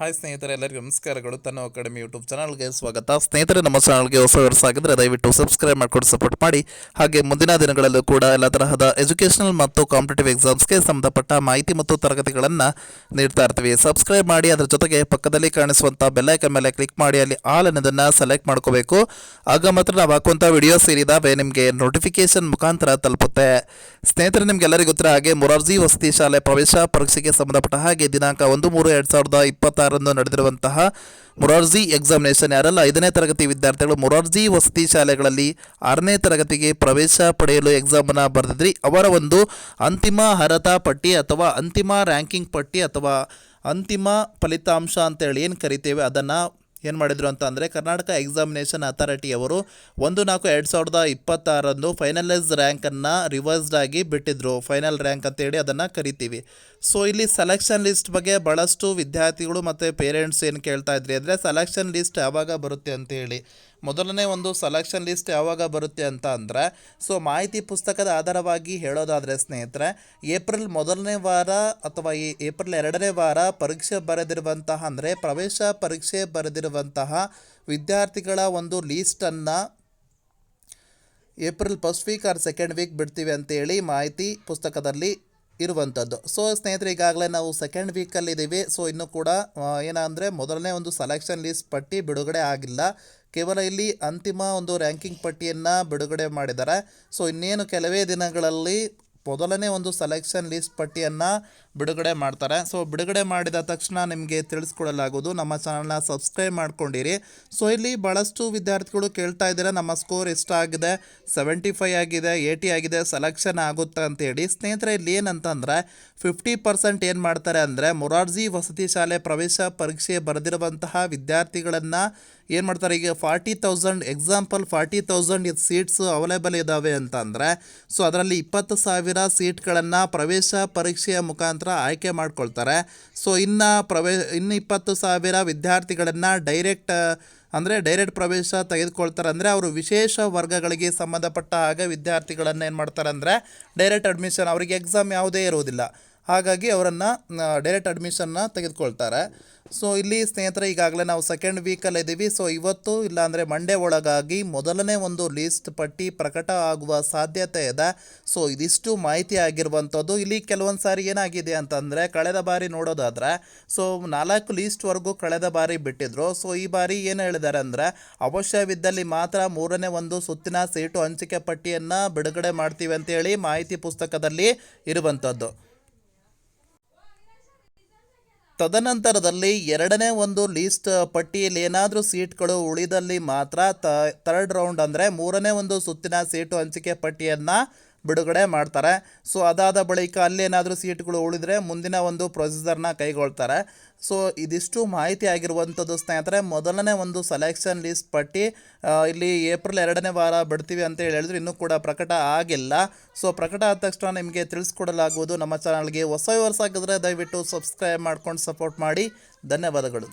Hi ಸ್ನೇಹಿತರೆ, ಎಲ್ಲರಿಗೂ ನಮಸ್ಕಾರಗಳು. ತನ್ನ ಅಕಾಡೆಮಿ ಯೂಟ್ಯೂಬ್ ಚಾನಲ್ಗೆ ಸ್ವಾಗತ. ಸ್ನೇಹಿತರೆ, ನಮ್ಮ ಚಾನಲ್ಗೆ ಹೊಸ ವರ್ಷ ಆಗಿದ್ರೆ ದಯವಿಟ್ಟು ಸಬ್ಸ್ಕ್ರೈಬ್ ಮಾಡ್ಕೊಂಡು ಸಪೋರ್ಟ್ ಮಾಡಿ. ಹಾಗೆ ಮುಂದಿನ ದಿನಗಳಲ್ಲೂ ಕೂಡ ಎಲ್ಲ ತರಹದ ಎಜುಕೇಷನಲ್ ಮತ್ತು ಕಾಂಪಿಟೇಟಿವ್ ಎಕ್ಸಾಮ್ಸ್ಗೆ ಸಂಬಂಧಪಟ್ಟ ಮಾಹಿತಿ ಮತ್ತು ತರಗತಿಗಳನ್ನು ನೀಡ್ತಾ ಇರ್ತೀವಿ. ಸಬ್ಸ್ಕ್ರೈಬ್ ಮಾಡಿ, ಅದರ ಜೊತೆಗೆ ಪಕ್ಕದಲ್ಲಿ ಕಾಣಿಸುವಂಥ ಬೆಲ್ಲೈಕನ್ ಮೇಲೆ ಕ್ಲಿಕ್ ಮಾಡಿ ಅಲ್ಲಿ ಆಲ್ ಅನ್ನೋದನ್ನು ಸೆಲೆಕ್ಟ್ ಮಾಡ್ಕೋಬೇಕು. ಆಗ ಮಾತ್ರ ನಾವು ಹಾಕುವಂಥ ವಿಡಿಯೋ ಸೇರಿದಾವೆ ನಿಮಗೆ ನೋಟಿಫಿಕೇಶನ್ ಮುಖಾಂತರ ತಲುಪುತ್ತೆ. ಸ್ನೇಹಿತರೆ, ನಿಮಗೆಲ್ಲರಿಗೂ ಗೊತ್ತಿರೋ ಹಾಗೆ ಮೊರಾರ್ಜಿ ವಸತಿ ಶಾಲೆ ಪ್ರವೇಶ ಪರೀಕ್ಷೆಗೆ ಸಂಬಂಧಪಟ್ಟ ಹಾಗೆ ದಿನಾಂಕ 1/3/2026 ನಡೆದಿರುವಂತಹ ಮೊರಾರ್ಜಿ ಎಕ್ಸಾಮಿನೇಷನ್ ಯಾರೆಲ್ಲ 5ನೇ ತರಗತಿ ವಿದ್ಯಾರ್ಥಿಗಳು ಮೊರಾರ್ಜಿ ವಸತಿ ಶಾಲೆಗಳಲ್ಲಿ 6ನೇ ತರಗತಿಗೆ ಪ್ರವೇಶ ಪಡೆಯಲು ಎಕ್ಸಾಮನ್ನು ಬರೆದಿದ್ರಿ, ಅವರ ಒಂದು ಅಂತಿಮ ಅರ್ಹತಾ ಪಟ್ಟಿ ಅಥವಾ ಅಂತಿಮ ರ್ಯಾಂಕಿಂಗ್ ಪಟ್ಟಿ ಅಥವಾ ಅಂತಿಮ ಫಲಿತಾಂಶ ಅಂತೇಳಿ ಏನು ಕರಿತೇವೆ ಅದನ್ನು ಏನು ಮಾಡಿದರು ಅಂತ ಅಂದರೆ ಕರ್ನಾಟಕ ಎಕ್ಸಾಮಿನೇಷನ್ ಅಥಾರಿಟಿ ಅವರು 1/4/2026 ಫೈನಲೈಸ್ ರ್ಯಾಂಕನ್ನು ರಿವೈಸ್ಡ್ ಆಗಿ ಬಿಟ್ಟಿದ್ರು. ಫೈನಲ್ ರ್ಯಾಂಕ್ ಅಂತೇಳಿ ಅದನ್ನು ಕರಿತೀವಿ. ಸೊ ಇಲ್ಲಿ ಸೆಲೆಕ್ಷನ್ ಲಿಸ್ಟ್ ಬಗ್ಗೆ ಭಾಳಷ್ಟು ವಿದ್ಯಾರ್ಥಿಗಳು ಮತ್ತು ಪೇರೆಂಟ್ಸ್ ಏನು ಕೇಳ್ತಾ ಇದ್ರಿ ಅಂದರೆ ಸೆಲೆಕ್ಷನ್ ಲಿಸ್ಟ್ ಯಾವಾಗ ಬರುತ್ತೆ ಅಂತೇಳಿ. ಮೊದಲನೇ ಒಂದು ಸೆಲೆಕ್ಷನ್ ಲಿಸ್ಟ್ ಯಾವಾಗ ಬರುತ್ತೆ ಅಂತ ಅಂದರೆ ಸೊ ಮಾಹಿತಿ ಪುಸ್ತಕದ ಆಧಾರವಾಗಿ ಹೇಳೋದಾದರೆ ಸ್ನೇಹಿತರೆ, ಏಪ್ರಿಲ್ 1ನೇ ವಾರ ಅಥವಾ ಈ ಏಪ್ರಿಲ್ 2ನೇ ವಾರ ಪರೀಕ್ಷೆ ಬರೆದಿರುವಂತಹ ಅಂದರೆ ಪ್ರವೇಶ ಪರೀಕ್ಷೆ ಬರೆದಿರುವಂತಹ ವಿದ್ಯಾರ್ಥಿಗಳ ಒಂದು ಲೀಸ್ಟನ್ನು April first week or second week ಬಿಡ್ತೀವಿ ಅಂತೇಳಿ ಮಾಹಿತಿ ಪುಸ್ತಕದಲ್ಲಿ ಇರುವಂಥದ್ದು. ಸೊ ಸ್ನೇಹಿತರೆ, ಈಗಾಗಲೇ ನಾವು ಸೆಕೆಂಡ್ ವೀಕಲ್ಲಿದ್ದೀವಿ. ಸೊ ಇನ್ನೂ ಕೂಡ ಏನಂದರೆ ಮೊದಲನೇ ಒಂದು ಸೆಲೆಕ್ಷನ್ ಲಿಸ್ಟ್ ಪಟ್ಟಿ ಬಿಡುಗಡೆ ಆಗಿಲ್ಲ. ಕೇವಲ ಇಲ್ಲಿ ಅಂತಿಮ ಒಂದು ರ್ಯಾಂಕಿಂಗ್ ಪಟ್ಟಿಯನ್ನು ಬಿಡುಗಡೆ ಮಾಡಿದ್ದಾರೆ. ಸೊ ಇನ್ನೇನು ಕೆಲವೇ ದಿನಗಳಲ್ಲಿ ಮೊದಲನೇ ಒಂದು ಸೆಲೆಕ್ಷನ್ ಲಿಸ್ಟ್ ಪಟ್ಟಿಯನ್ನು ಬಿಡುಗಡೆ ಮಾಡ್ತಾರೆ. ಸೊ ಬಿಡುಗಡೆ ಮಾಡಿದ ತಕ್ಷಣ ನಿಮಗೆ ತಿಳಿಸ್ಕೊಡಲಾಗೋದು. ನಮ್ಮ ಚಾನಲ್ನ ಸಬ್ಸ್ಕ್ರೈಬ್ ಮಾಡ್ಕೊಂಡಿರಿ. ಸೊ ಇಲ್ಲಿ ಭಾಳಷ್ಟು ವಿದ್ಯಾರ್ಥಿಗಳು ಕೇಳ್ತಾ ಇದ್ದಾರೆ ನಮ್ಮ ಸ್ಕೋರ್ ಎಷ್ಟಾಗಿದೆ, 75 ಆಗಿದೆ, 80 ಆಗಿದೆ, ಸೆಲೆಕ್ಷನ್ ಆಗುತ್ತಾ ಅಂತೇಳಿ. ಸ್ನೇಹಿತರೆ, ಇಲ್ಲಿ ಏನಂತಂದರೆ 50% ಏನು ಮಾಡ್ತಾರೆ ಅಂದರೆ ಮೊರಾರ್ಜಿ ವಸತಿ ಶಾಲೆ ಪ್ರವೇಶ ಪರೀಕ್ಷೆ ಬರೆದಿರುವಂತಹ ವಿದ್ಯಾರ್ಥಿಗಳನ್ನು ಏನು ಮಾಡ್ತಾರೆ, ಈಗ 40,000 ಎಕ್ಸಾಂಪಲ್ 40,000 ಸೀಟ್ಸು ಅವೈಲೇಬಲ್ ಇದ್ದಾವೆ ಅಂತಂದರೆ ಸೊ ಅದರಲ್ಲಿ 20,000 ಸೀಟ್ಗಳನ್ನು ಪ್ರವೇಶ ಪರೀಕ್ಷೆಯ ಮುಖಾಂತರ ಆಯ್ಕೆ ಮಾಡ್ಕೊಳ್ತಾರೆ. ಸೊ ಇನ್ನು 20,000 ವಿದ್ಯಾರ್ಥಿಗಳನ್ನು ಡೈರೆಕ್ಟ್ ಪ್ರವೇಶ ತೆಗೆದುಕೊಳ್ತಾರೆ. ಅಂದರೆ ಅವರು ವಿಶೇಷ ವರ್ಗಗಳಿಗೆ ಸಂಬಂಧಪಟ್ಟ ಹಾಗೆ ವಿದ್ಯಾರ್ಥಿಗಳನ್ನು ಏನು ಮಾಡ್ತಾರೆ ಅಂದರೆ ಡೈರೆಕ್ಟ್ ಅಡ್ಮಿಷನ್, ಅವರಿಗೆ ಎಕ್ಸಾಮ್ ಯಾವುದೇ ಇರುವುದಿಲ್ಲ, ಹಾಗಾಗಿ ಅವರನ್ನು ಡೈರೆಕ್ಟ್ ಅಡ್ಮಿಷನ್ನ ತೆಗೆದುಕೊಳ್ತಾರೆ. ಸೊ ಇಲ್ಲಿ ಸ್ನೇಹಿತರೆ, ಈಗಾಗಲೇ ನಾವು ಸೆಕೆಂಡ್ ವೀಕಲ್ಲಿದ್ದೀವಿ. ಸೊ ಇವತ್ತು ಇಲ್ಲಾಂದರೆ ಮಂಡೇ ಒಳಗಾಗಿ ಮೊದಲನೇ ಒಂದು ಲೀಸ್ಟ್ ಪಟ್ಟಿ ಪ್ರಕಟ ಆಗುವ ಸಾಧ್ಯತೆ ಇದೆ. ಸೊ ಇದಿಷ್ಟು ಮಾಹಿತಿ ಆಗಿರುವಂಥದ್ದು. ಇಲ್ಲಿ ಕೆಲವೊಂದು ಸಾರಿ ಏನಾಗಿದೆ ಅಂತಂದರೆ ಕಳೆದ ಬಾರಿ ನೋಡೋದಾದರೆ ಸೊ 4 ಲೀಸ್ಟ್ವರೆಗೂ ಕಳೆದ ಬಾರಿ ಬಿಟ್ಟಿದ್ರು. ಸೊ ಈ ಬಾರಿ ಏನು ಹೇಳಿದ್ದಾರೆ ಅಂದರೆ ಅವಶ್ಯವಿದ್ದಲ್ಲಿ ಮಾತ್ರ 3ನೇ ಒಂದು ಸುತ್ತಿನ ಸೀಟು ಹಂಚಿಕೆ ಪಟ್ಟಿಯನ್ನು ಬಿಡುಗಡೆ ಮಾಡ್ತೀವಿ ಅಂತೇಳಿ ಮಾಹಿತಿ ಪುಸ್ತಕದಲ್ಲಿ ಇರುವಂಥದ್ದು. ತದನಂತರದಲ್ಲಿ 2ನೇ ಒಂದು ಲೀಸ್ಟ್ ಪಟ್ಟಿಯಲ್ಲಿ ಏನಾದರೂ ಸೀಟ್ಗಳು ಉಳಿದಲ್ಲಿ ಮಾತ್ರ ಥರ್ಡ್ ರೌಂಡ್ ಅಂದರೆ 3ನೇ ಒಂದು ಸುತ್ತಿನ ಸೀಟು ಹಂಚಿಕೆ ಪಟ್ಟಿಯನ್ನು ಬಿಡುಗಡೆ ಮಾಡ್ತಾರೆ. ಸೊ ಅದಾದ ಬಳಿಕ ಅಲ್ಲೇನಾದರೂ ಸೀಟ್ಗಳು ಉಳಿದರೆ ಮುಂದಿನ ಒಂದು ಪ್ರೊಸೀಜರ್ನ ಕೈಗೊಳ್ತಾರೆ. ಸೊ ಇದಿಷ್ಟು ಮಾಹಿತಿ ಆಗಿರುವಂಥದ್ದು ಸ್ನೇಹಿತರೆ. ಮೊದಲನೇ ಒಂದು ಸೆಲೆಕ್ಷನ್ ಲಿಸ್ಟ್ ಪಟ್ಟಿ ಇಲ್ಲಿ ಏಪ್ರಿಲ್ 2ನೇ ವಾರ ಬಿಡ್ತೀವಿ ಅಂತ ಹೇಳಿದ್ರು, ಇನ್ನೂ ಕೂಡ ಪ್ರಕಟ ಆಗಿಲ್ಲ. ಸೊ ಪ್ರಕಟ ಆದ ತಕ್ಷಣ ನಿಮಗೆ ತಿಳಿಸ್ಕೊಡಲಾಗುವುದು. ನಮ್ಮ ಚಾನಲ್ಗೆ ಹೊಸ ವರ್ಷ ಆಗಿದ್ರೆ ದಯವಿಟ್ಟು ಸಬ್ಸ್ಕ್ರೈಬ್ ಮಾಡ್ಕೊಂಡು ಸಪೋರ್ಟ್ ಮಾಡಿ. ಧನ್ಯವಾದಗಳು.